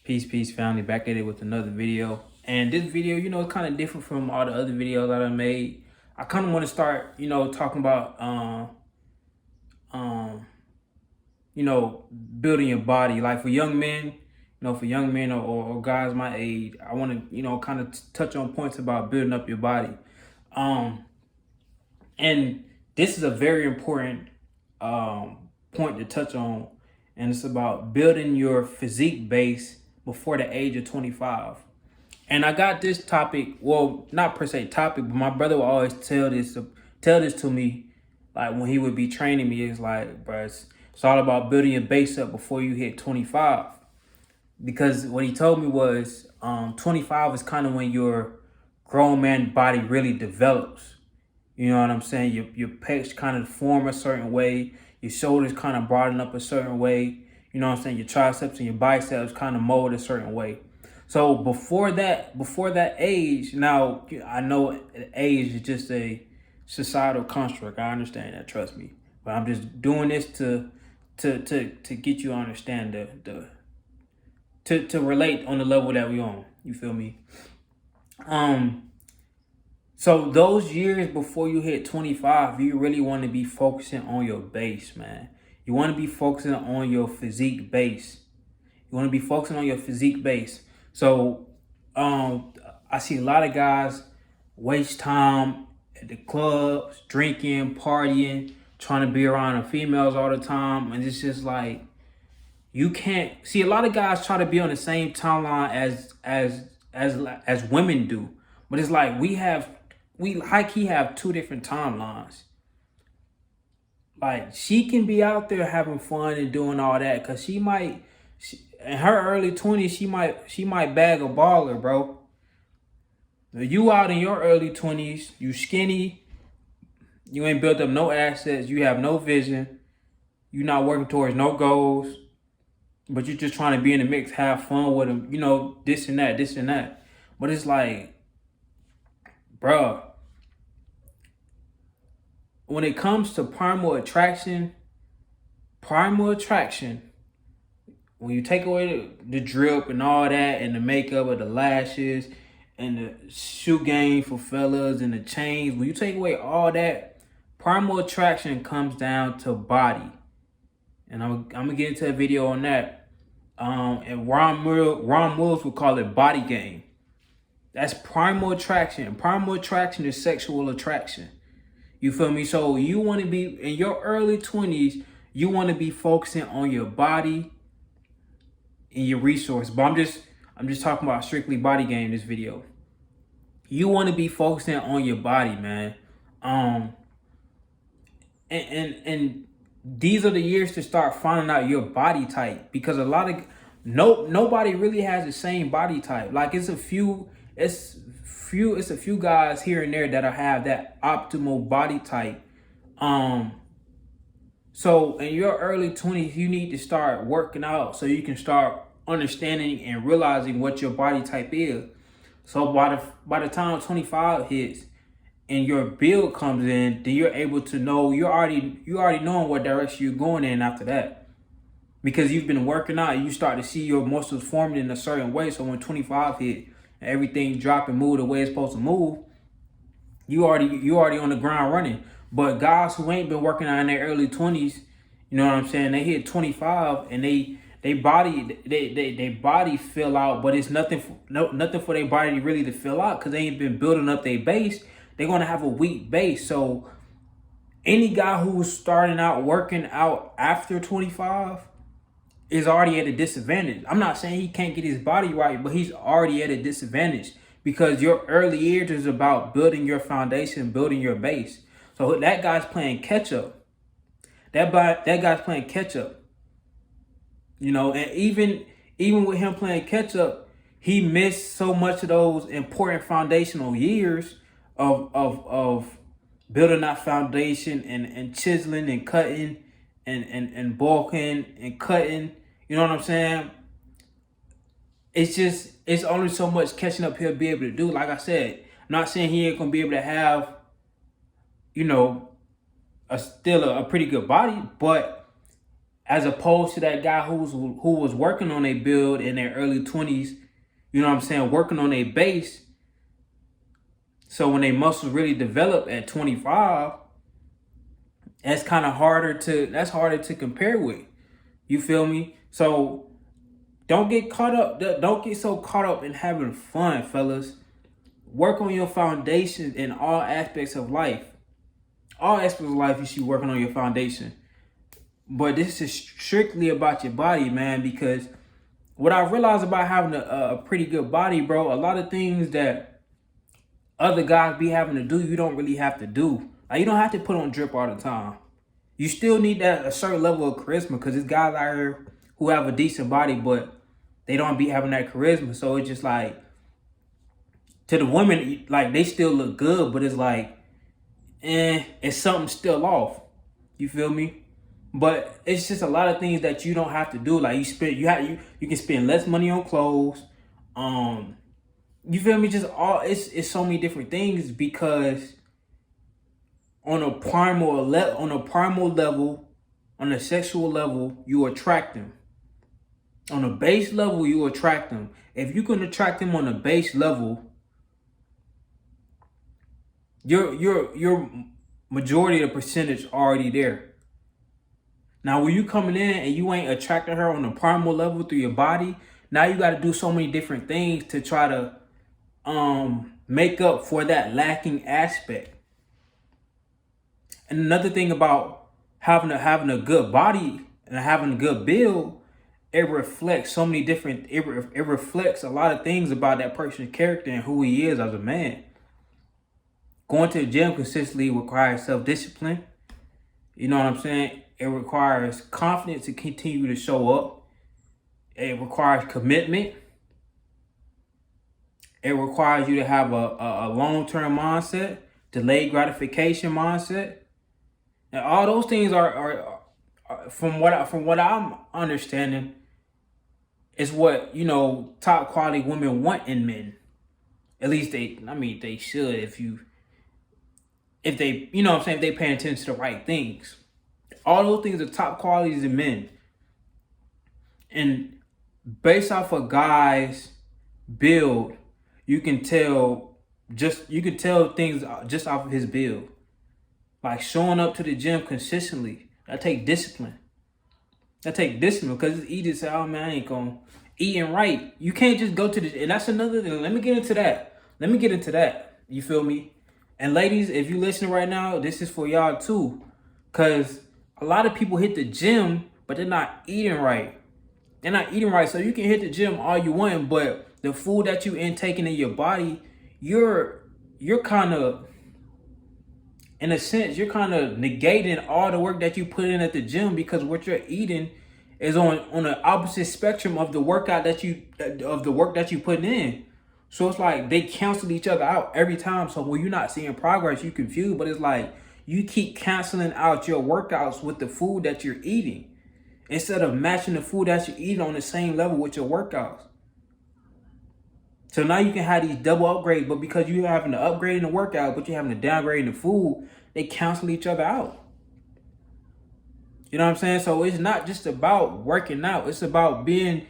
Peace, family. Back at it with another video. And this video, is kind of different from all the other videos that I made. I kind of want to start, talking about, building your body. Like for young men, or guys my age, I want to, kind of touch on points about building up your body. And this is a very important point to touch on. And it's about building your physique base before the age of 25. And I got this topic, well, not per se topic, but my brother will always tell this to me, like when he would be training me. It's like, bro, it's all about building your base up before you hit 25. Because what he told me was 25 is kind of when your grown man body really develops. You know what I'm saying? Your pecs kind of form a certain way. Your shoulders kind of broaden up a certain way. You know what I'm saying? Your triceps and your biceps kind of mold a certain way. So before that age, now I know age is just a societal construct. I understand that, trust me. But I'm just doing this to get you to understand to relate on the level that we on. You feel me? So those years before you hit 25, you really want to be focusing on your base, man. You want to be focusing on your physique base. You want to be focusing on your physique base. So I see a lot of guys waste time at the clubs, drinking, partying, trying to be around the females all the time. And it's just like, you can't see a lot of guys try to be on the same timeline as women do. But it's like we have two different timelines. Like she can be out there having fun and doing all that because in her early 20s, she might bag a baller, bro. You out in your early 20s, you skinny, you ain't built up no assets, you have no vision, you not working towards no goals, but you're just trying to be in the mix, have fun with them, this and that. But it's like, bro, when it comes to primal attraction, when you take away the drip and all that and the makeup or the lashes and the shoe game for fellas and the chains, when you take away all that, primal attraction comes down to body. And I'm gonna get into a video on that. And Ron Mills would call it body game. That's primal attraction. Primal attraction is sexual attraction. You feel me? So you want to be in your early 20s, you want to be focusing on your body and your resource. But I'm just talking about strictly body game in this video. You want to be focusing on your body, man. And these are the years to start finding out your body type, because nobody really has the same body type. Like it's a few guys here and there that have that optimal body type. So in your early 20s, you need to start working out so you can start understanding and realizing what your body type is. So by the time 25 hits and your build comes in, then you're able to know you already knowing what direction you're going in after that. Because you've been working out, you start to see your muscles forming in a certain way. So when 25 hit, everything drop and move the way it's supposed to move, you already on the ground running. But guys who ain't been working out in their early 20s, you know what I'm saying, they hit 25 and they body fill out, but it's nothing for their body really to fill out because they ain't been building up their base. They're gonna have a weak base. So any guy who's starting out working out after 25 is already at a disadvantage. I'm not saying he can't get his body right, but he's already at a disadvantage because your early years is about building your foundation, building your base. So that guy's playing catch up. That guy's playing catch up. And even with him playing catch up, he missed so much of those important foundational years of building that foundation and chiseling and cutting and bulking and cutting. You know what I'm saying? It's only so much catching up he'll be able to do. Like I said, I'm not saying he ain't gonna be able to have, still a pretty good body, but as opposed to that guy who was working on a build in their early 20s, you know what I'm saying, working on a base. So when their muscles really develop at 25, that's harder to compare with. You feel me? So don't get so caught up in having fun, fellas. Work on your foundation in all aspects of life. All aspects of life, you should be working on your foundation. But this is strictly about your body, man, because what I realized about having a pretty good body, bro, a lot of things that other guys be having to do, you don't really have to do. Like, you don't have to put on drip all the time. You still need a certain level of charisma, because there's guys out here who have a decent body, but they don't be having that charisma. So it's just like, to the women, like, they still look good, but it's like, it's something still off. You feel me? But it's just a lot of things that you don't have to do. Like, you can spend less money on clothes. You feel me? Just it's so many different things, because on a primal level, on a sexual level, you attract them. On a base level, you attract them. If you can attract them on a base level, your majority of the percentage already there. Now, when you coming in and you ain't attracting her on a primal level through your body, now you got to do so many different things to try to make up for that lacking aspect. And another thing about having a good body and having a good build, it reflects so many different. It reflects a lot of things about that person's character and who he is as a man. Going to the gym consistently requires self-discipline. You know what I'm saying? It requires confidence to continue to show up. It requires commitment. It requires you to have a long-term mindset, delayed gratification mindset. And all those things are from what I'm understanding, is what, top quality women want in men. At least they should, if they, if they pay attention to the right things. All those things are top qualities in men. And based off a guy's build, you can tell things just off of his build. Like showing up to the gym consistently. That take discipline. Because it's easy to say, oh man, I ain't gonna eating right. You can't just go to the, and that's another thing. Let me get into that. You feel me? And ladies, if you listening right now, this is for y'all too. Cause a lot of people hit the gym, but they're not eating right. So you can hit the gym all you want, but the food that you intaking in your body, you're kind of, in a sense, you're kind of negating all the work that you put in at the gym, because what you're eating is on the opposite spectrum of the work that you put in. So it's like they cancel each other out every time. So when you're not seeing progress, you confused, but it's like you keep canceling out your workouts with the food that you're eating, instead of matching the food that you're eating on the same level with your workouts. So now you can have these double upgrades, but because you're having to upgrade in the workout, but you're having to downgrade in the food, they cancel each other out. You know what I'm saying? So it's not just about working out. It's about being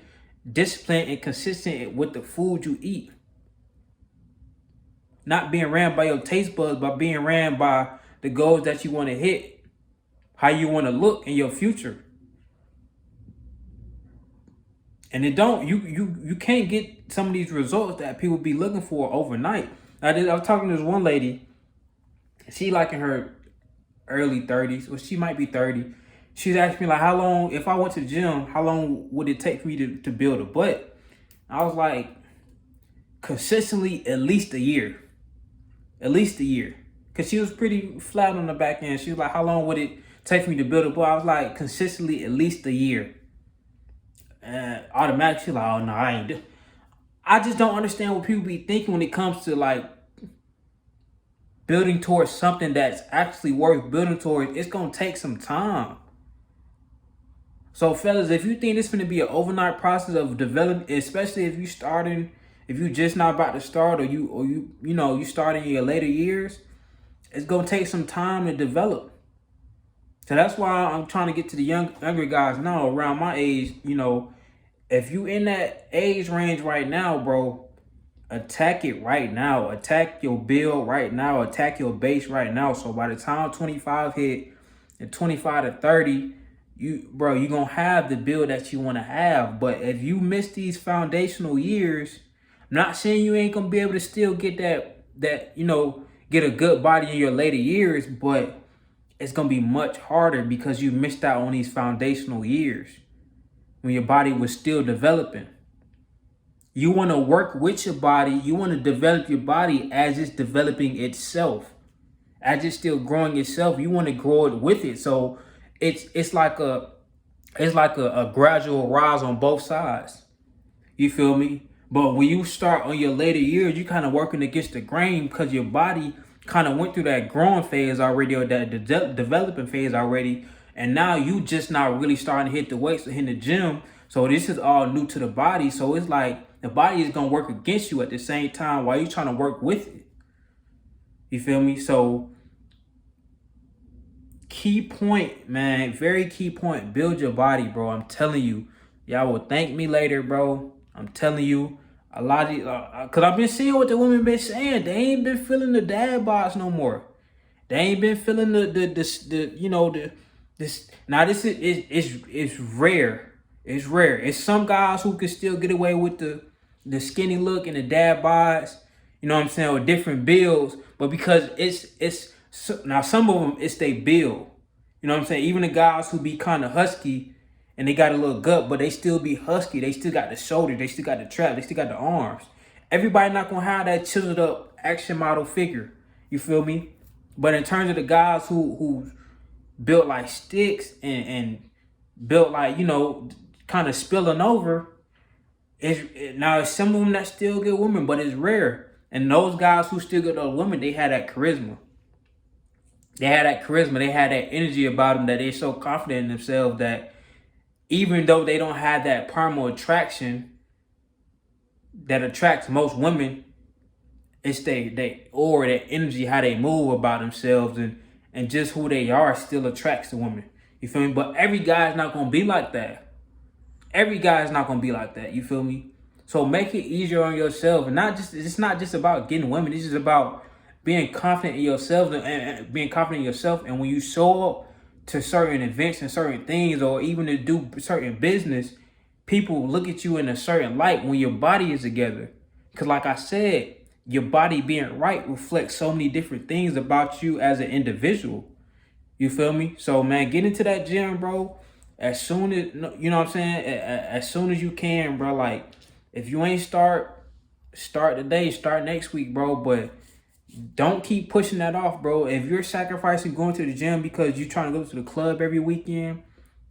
disciplined and consistent with the food you eat. Not being ran by your taste buds, but being ran by the goals that you want to hit, how you want to look in your future. And you can't get some of these results that people be looking for overnight. I was talking to this one lady. She like in her early 30s. Well, she might be 30. She's asking me like, how long, if I went to the gym, how long would it take for me to build a butt? I was like, consistently at least a year. Because she was pretty flat on the back end. She was like, how long would it take for me to build a butt? I was like, consistently at least a year. Automatically, she's like, oh no, I ain't. I just don't understand what people be thinking when it comes to like building towards something that's actually worth building towards. It's gonna take some time. So fellas, if you think this is gonna be an overnight process of development, especially if you just not about to start, or you starting in your later years, it's gonna take some time to develop. So that's why I'm trying to get to the younger guys now around my age. You know, if you in that age range right now, bro, attack it right now. Attack your build right now. Attack your base right now. So by the time 25 hit and 25 to 30, you gonna have the build that you want to have. But if you miss these foundational years, I'm not saying you ain't gonna be able to still get that get a good body in your later years, but it's gonna be much harder because you missed out on these foundational years when your body was still developing. You want to work with your body. You want to develop your body as it's developing itself, as it's still growing itself. You want to grow it with it. So it's like a gradual rise on both sides. You feel me? But when you start on your later years, you kind of working against the grain because your body kind of went through that growing phase already, or that developing phase already. And now you just not really starting to hit the weights or hit the gym. So this is all new to the body. So it's like the body is going to work against you at the same time while you're trying to work with it. You feel me? So key point, man, very key point. Build your body, bro. I'm telling you. Y'all will thank me later, bro. I'm telling you, a lot of because I've been seeing what the women been saying. They ain't been feeling the dad bods no more. They ain't been feeling this. Now this is it's rare. It's rare. It's some guys who can still get away with the skinny look and the dad bods. You know what I'm saying, with different builds. But because it's now some of them it's they build. You know what I'm saying. Even the guys who be kind of husky. And they got a little gut, but they still be husky. They still got the shoulders. They still got the trap. They still got the arms. Everybody not going to have that chiseled up action model figure. You feel me? But in terms of the guys who built like sticks and built like, kind of spilling over, now it's some of them that still get women, but it's rare. And those guys who still get those women, they had that charisma. They had that charisma. They had that energy about them that they're so confident in themselves that even though they don't have that primal attraction that attracts most women, it's they aura, that energy, how they move about themselves and just who they are still attracts the woman. You feel me? But every guy's not gonna be like that. Every guy's not gonna be like that. You feel me? So make it easier on yourself, and it's not just about getting women. It's just about being confident in yourself and being confident in yourself. And when you show up to certain events and certain things, or even to do certain business, people look at you in a certain light when your body is together. Because like I said, your body being right reflects so many different things about you as an individual. You feel me? So man, get into that gym, bro. As soon as, you know what I'm saying? As soon as you can, bro. Like, if you ain't start today, start next week, bro. But don't keep pushing that off, bro. If you're sacrificing going to the gym because you're trying to go to the club every weekend,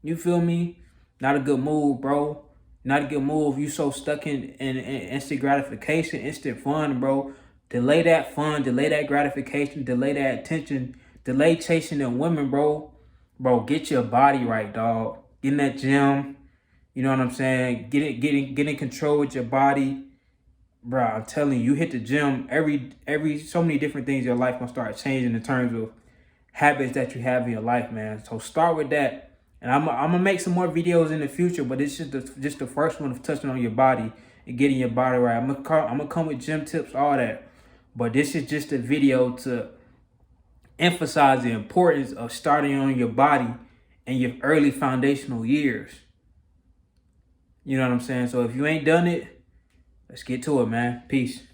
you feel me? Not a good move, bro. Not a good move. You so stuck in instant gratification, instant fun, bro. Delay that fun, delay that gratification, delay that attention, delay chasing them women, bro. Bro, get your body right, dog. Get in that gym. You know what I'm saying? Get in control with your body. Bro, I'm telling you, hit the gym, every so many different things in your life gonna start changing in terms of habits that you have in your life, man. So start with that. And I'm gonna make some more videos in the future, but it's just the first one of touching on your body and getting your body right. I'm gonna come with gym tips, all that. But this is just a video to emphasize the importance of starting on your body in your early foundational years. You know what I'm saying? So if you ain't done it, let's get to it, man. Peace.